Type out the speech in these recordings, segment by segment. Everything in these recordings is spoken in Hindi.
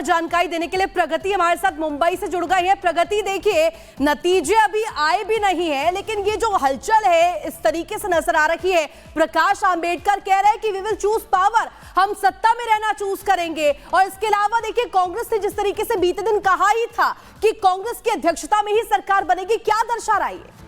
पर जानकारी देने के लिए प्रगति हमारे साथ मुंबई से जुड़ गई है। प्रगति, देखिए नतीजे अभी आए भी नहीं है, लेकिन ये जो हलचल है इस तरीके से नजर आ रही है। प्रकाश आंबेडकर कह रहे हैं कि वी विल चूज पावर, हम सत्ता में रहना चूज करेंगे। और इसके अलावा देखिए कांग्रेस ने जिस तरीके से बीते दिन कहा ही था कि कांग्रेस की अध्यक्षता में ही सरकार बनेगी, क्या दर्शा रहा है?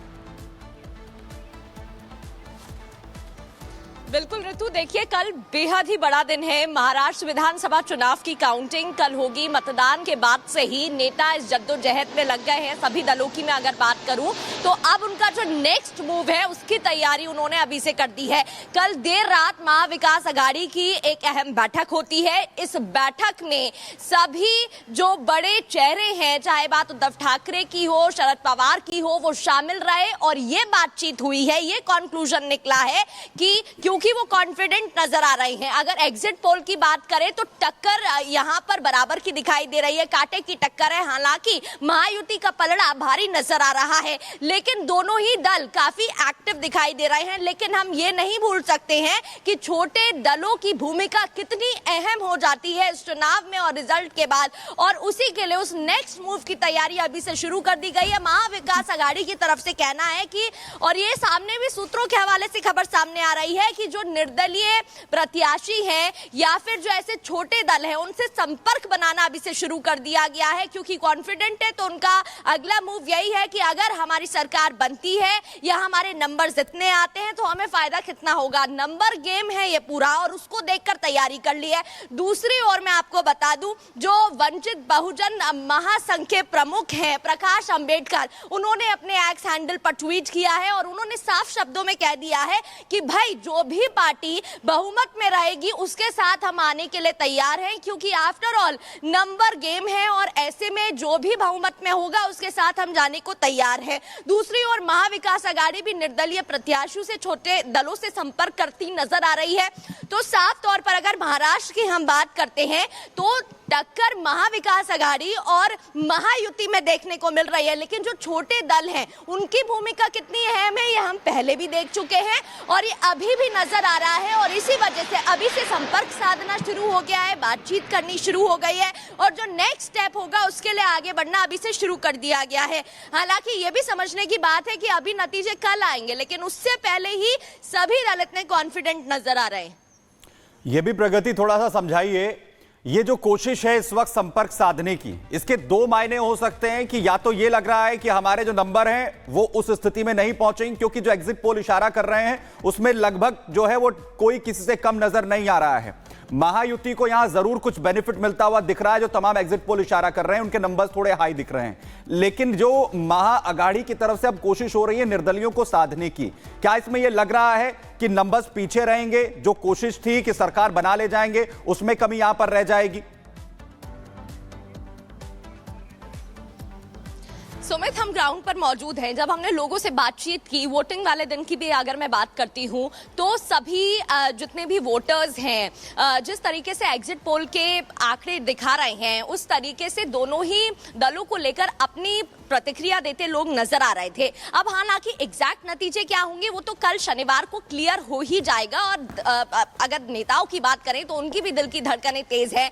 बिल्कुल ऋतु, देखिए कल बेहद ही बड़ा दिन है। महाराष्ट्र विधानसभा चुनाव की काउंटिंग कल होगी। मतदान के बाद से ही नेता इस जद्दोजहद में लग गए हैं। सभी दलों की मैं अगर बात करूं तो अब उनका जो नेक्स्ट मूव है उसकी तैयारी उन्होंने अभी से कर दी है। कल देर रात महाविकास आघाड़ी की एक अहम बैठक होती है। इस बैठक में सभी जो बड़े चेहरे हैं, चाहे बात उद्धव ठाकरे की हो, शरद पवार की हो, वो शामिल रहे और ये बातचीत हुई है। ये कंक्लूजन निकला है कि क्योंकि वो कॉन्फिडेंट नजर आ रहे हैं। अगर एग्जिट पोल की बात करें तो टक्कर यहां पर बराबर की दिखाई दे रही है, कांटे की टक्कर है। हालांकि महायुति का पलड़ा भारी नजर आ रहा है, लेकिन दोनों ही दल काफी एक्टिव दिखाई दे रहे हैं। लेकिन हम ये नहीं भूल सकते हैं कि छोटे दलों की भूमिका कितनी अहम हो जाती है इस चुनाव में और रिजल्ट के बाद, और उसी के लिए उस नेक्स्ट मूव की तैयारी अभी से शुरू कर दी गई है। महाविकास आघाड़ी की तरफ से कहना है कि, और ये सामने भी सूत्रों के हवाले से खबर सामने आ रही है कि जो निर्दलीय प्रत्याशी हैं या फिर जो ऐसे छोटे दल हैं उनसे संपर्क बनाना अभी से शुरू कर दिया गया है, क्योंकि कॉन्फिडेंट है। तो उनका अगला मूव यही है कि अगर हमारी सरकार बनती है या हमारे नंबर जितने आते हैं तो हमें फायदा कितना होगा। नंबर गेम है ये पूरा, और उसको देखकर तैयारी कर ली है। दूसरी ओर मैं आपको बता दूं, जो वंचित बहुजन महासंघ के प्रमुख हैं प्रकाश अंबेडकर, उन्होंने अपने एक्स हैंडल पर ट्वीट किया है और उन्होंने साफ शब्दों में कह दिया है कि भाई जो भी पार्टी बहुमत में रहेगी उसके साथ हम आने के लिए तैयार हैं, क्योंकि आफ्टर ऑल नंबर गेम है और ऐसे में जो भी बहुमत में होगा उसके साथ हम जाने को तैयार हैं। दूसरी ओर महाविकास आघाड़ी भी निर्दलीय प्रत्याशियों से, छोटे दलों से संपर्क करती नजर आ रही है। तो साफ तौर पर अगर महाराष्ट्र की हम बात करते हैं तो टक्कर महाविकास आघाड़ी और महायुति में देखने को मिल रही है, लेकिन जो छोटे दल हैं उनकी भूमिका कितनी अहम है ये हम पहले भी देख चुके हैं और ये अभी भी नजर आ रहा है। और इसी वजह से अभी से संपर्क साधना शुरू हो गया है, बातचीत करनी शुरू हो गई है और जो नेक्स्ट स्टेप होगा उसके लिए आगे बढ़ना अभी से शुरू कर दिया गया है। हालांकि ये भी समझने की बात है कि अभी नतीजे कल आएंगे, लेकिन उससे पहले ही सभी दल इतने कॉन्फिडेंट नजर आ रहे हैं। ये भी प्रगति थोड़ा सा समझाइए, ये जो कोशिश है इस वक्त संपर्क साधने की, इसके दो मायने हो सकते हैं कि या तो ये लग रहा है कि हमारे जो नंबर हैं वो उस स्थिति में नहीं पहुंचेंगे, क्योंकि जो एग्जिट पोल इशारा कर रहे हैं उसमें लगभग जो है वो कोई किसी से कम नजर नहीं आ रहा है। महायुति को यहां जरूर कुछ बेनिफिट मिलता हुआ दिख रहा है, जो तमाम एग्जिट पोल इशारा कर रहे हैं उनके नंबर्स थोड़े हाई दिख रहे हैं। लेकिन जो महाअघाड़ी की तरफ से अब कोशिश हो रही है निर्दलियों को साधने की, क्या इसमें यह लग रहा है कि नंबर्स पीछे रहेंगे? जो कोशिश थी कि सरकार बना ले जाएंगे उसमें कमी यहां पर रह जाएगी? सुमित, हम ग्राउंड पर मौजूद हैं। जब हमने लोगों से बातचीत की, वोटिंग वाले दिन की भी अगर मैं बात करती हूं, तो सभी जितने भी वोटर्स हैं जिस तरीके से एग्जिट पोल के आंकड़े दिखा रहे हैं उस तरीके से दोनों ही दलों को लेकर अपनी प्रतिक्रिया देते लोग नजर आ रहे थे। अब हालांकि एग्जैक्ट नतीजे क्या होंगे वो तो कल शनिवार को क्लियर हो ही जाएगा। और अगर नेताओं की बात करें तो उनकी भी दिल की धड़कनें तेज है।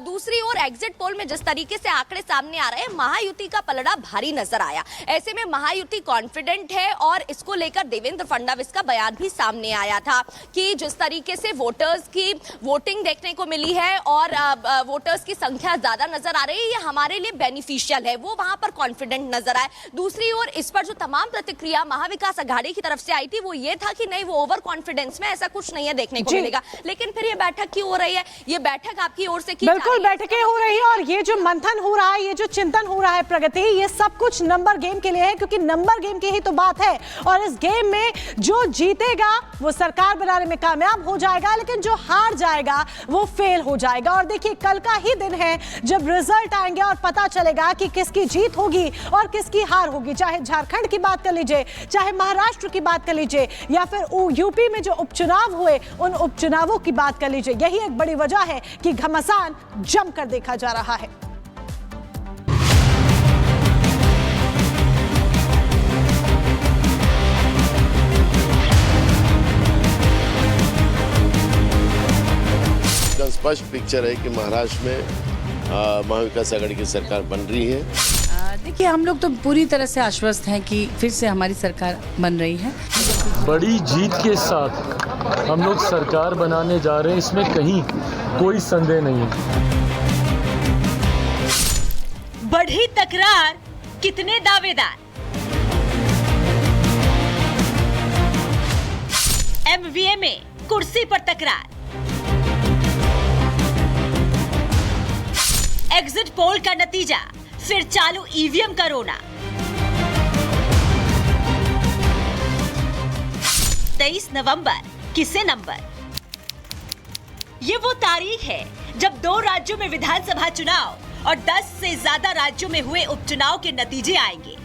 दूसरी ओर एग्जिट पोल में जिस तरीके से आंकड़े सामने आ रहे हैं, महायुति का पलड़ा भारी नजर आया। ऐसे में महायुति कॉन्फिडेंट है और इसको लेकर देवेंद्र फडणवीस का बयान भी सामने आया था कि जिस तरीके से वोटर्स की वोटिंग देखने को मिली है और वोटर्स की संख्या ज्यादा नजर आ रही है, ये हमारे लिए बेनिफिशियल है, वो वहां पर कॉन्फिडेंट नजर आए। दूसरी ओर इस पर जो तमाम प्रतिक्रिया महाविकास आघाड़ी की तरफ से आई थी वो ये था कि नहीं, वो ओवर कॉन्फिडेंस में, ऐसा कुछ नहीं है देखने को मिलेगा। लेकिन फिर ये बैठक क्यों हो रही है? ये बैठक आपकी ओर से बिल्कुल बैठकें हो रही है और ये जो मंथन हो रहा है, ये जो चिंतन हो रहा है प्रगति, ये सब कुछ नंबर गेम के लिए है, क्योंकि नंबर गेम की ही तो बात है। और इस गेम में जो जीतेगा वो सरकार बनाने में कामयाब हो जाएगा, लेकिन जो हार जाएगा वो फेल हो जाएगा। और देखिए कल का ही दिन है जब रिजल्ट आएंगे और पता चलेगा कि किसकी जीत होगी और किसकी हार होगी। चाहे झारखंड की बात कर लीजिए, चाहे महाराष्ट्र की बात कर लीजिए, या फिर यूपी में जो उपचुनाव हुए उन उपचुनावों की बात कर लीजिए। यही एक बड़ी वजह है कि घमासान जमकर देखा जा रहा है। स्पष्ट पिक्चर है कि महाराष्ट्र में महाविकास आघाड़ी की सरकार बन रही है। देखिए, हम लोग तो पूरी तरह से आश्वस्त हैं कि फिर से हमारी सरकार बन रही है। बड़ी जीत के साथ हम लोग सरकार बनाने जा रहे हैं, इसमें कहीं कोई संदेह नहीं है। बढ़ी तकरार, कितने दावेदार। एमवीए में कुर्सी पर तकरार। एग्जिट पोल का नतीजा, फिर चालू ईवीएम का रोना। 23 नवंबर, किसे नंबर। ये वो तारीख है जब 2 राज्यों में विधानसभा चुनाव और 10 से ज्यादा राज्यों में हुए उपचुनाव के नतीजे आएंगे।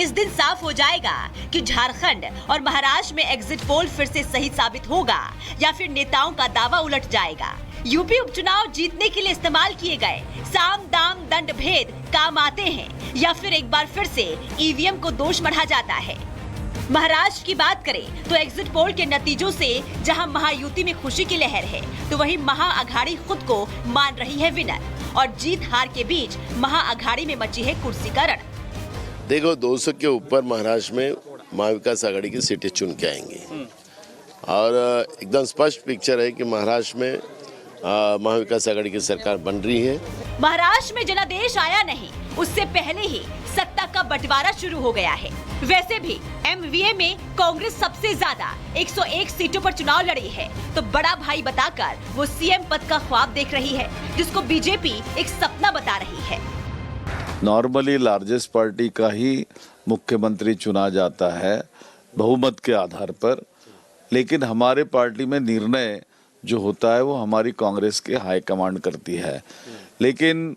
इस दिन साफ हो जाएगा कि झारखंड और महाराष्ट्र में एग्जिट पोल फिर से सही साबित होगा या फिर नेताओं का दावा उलट जाएगा। यूपी उपचुनाव जीतने के लिए इस्तेमाल किए गए साम दाम दंड भेद काम आते हैं या फिर एक बार फिर से ईवीएम को दोष मढ़ा जाता है। महाराष्ट्र की बात करें तो एग्जिट पोल के नतीजों से जहां महायुति में खुशी की लहर है, तो वहीं महाअघाड़ी खुद को मान रही है विनर और जीत हार के बीच महाअघाड़ी में मची है कुर्सी का रण। देखो, 200 के ऊपर महाराष्ट्र में महाविकास आघाड़ी की सीटें चुन के आएंगी और एकदम स्पष्ट पिक्चर है कि महाराष्ट्र में महाविकास आघाड़ी की सरकार बन रही है। महाराष्ट्र में जनादेश आया नहीं, उससे पहले ही सत्ता का बंटवारा शुरू हो गया है। वैसे भी एमवीए में कांग्रेस सबसे ज्यादा 101 सीटों पर चुनाव लड़ी है, तो बड़ा भाई बताकर वो सीएम पद का ख्वाब देख रही है, जिसको बीजेपी एक सपना बता रही है। नॉर्मली लार्जेस्ट पार्टी का ही मुख्यमंत्री चुना जाता है बहुमत के आधार पर, लेकिन हमारे पार्टी में निर्णय जो होता है वो हमारी कांग्रेस के हाईकमांड करती है। लेकिन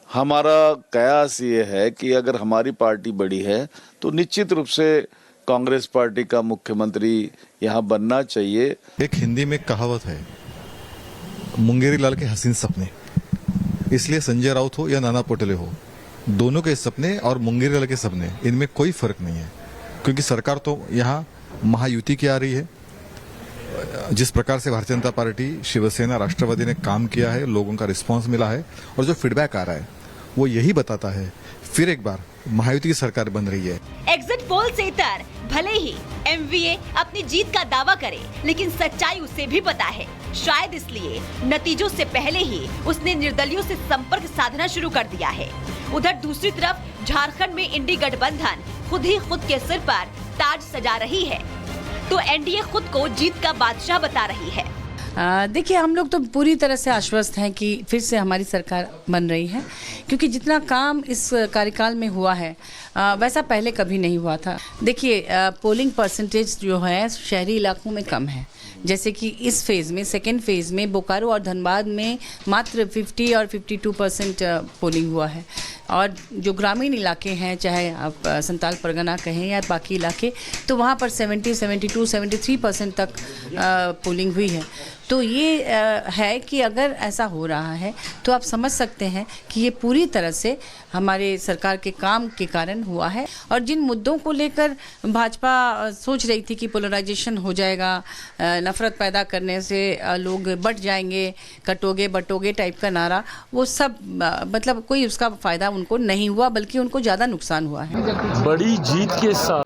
हमारा कयास ये है कि अगर हमारी पार्टी बड़ी है तो निश्चित रूप से कांग्रेस पार्टी का मुख्यमंत्री यहाँ बनना चाहिए। एक हिंदी में कहावत है, मुंगेरी लाल के हसीन सपने। इसलिए संजय राउत हो या नाना पटोले हो, दोनों के सपने और मुंगेरी लाल के सपने, इनमें कोई फर्क नहीं है, क्योंकि सरकार तो यहाँ महायुति की आ रही है। जिस प्रकार से भारतीय जनता पार्टी, शिवसेना, राष्ट्रवादी ने काम किया है, लोगों का रिस्पांस मिला है और जो फीडबैक आ रहा है वो यही बताता है फिर एक बार महायुति की सरकार बन रही है। एग्जिट पोल से इतर भले ही एमवीए अपनी जीत का दावा करे, लेकिन सच्चाई उसे भी पता है। शायद इसलिए नतीजों से पहले ही उसने निर्दलियों से संपर्क साधना शुरू कर दिया है। उधर दूसरी तरफ झारखंड में इंडी गठबंधन खुद ही खुद के सिर पर ताज सजा रही है, तो एनडीए खुद को जीत का बादशाह बता रही है। देखिए, हम लोग तो पूरी तरह से आश्वस्त हैं कि फिर से हमारी सरकार बन रही है, क्योंकि जितना काम इस कार्यकाल में हुआ है वैसा पहले कभी नहीं हुआ था। देखिए, पोलिंग परसेंटेज जो है शहरी इलाकों में कम है, जैसे कि इस फेज़ में, सेकेंड फेज़ में बोकारो और धनबाद में मात्र 50 और 52% पोलिंग हुआ है, और जो ग्रामीण इलाके हैं, चाहे आप संताल परगना कहें या बाकी इलाके, तो वहाँ पर 70, 72, 73% तक पोलिंग हुई है। तो ये है कि अगर ऐसा हो रहा है तो आप समझ सकते हैं कि ये पूरी तरह से हमारे सरकार के काम के कारण हुआ है। और जिन मुद्दों को लेकर भाजपा सोच रही थी कि पोलराइजेशन हो जाएगा, नफरत पैदा करने से लोग बट जाएंगे, कटोगे बटोगे टाइप का नारा, वो सब मतलब कोई उसका फ़ायदा उनको नहीं हुआ, बल्कि उनको ज़्यादा नुकसान हुआ है। बड़ी जीत के साथ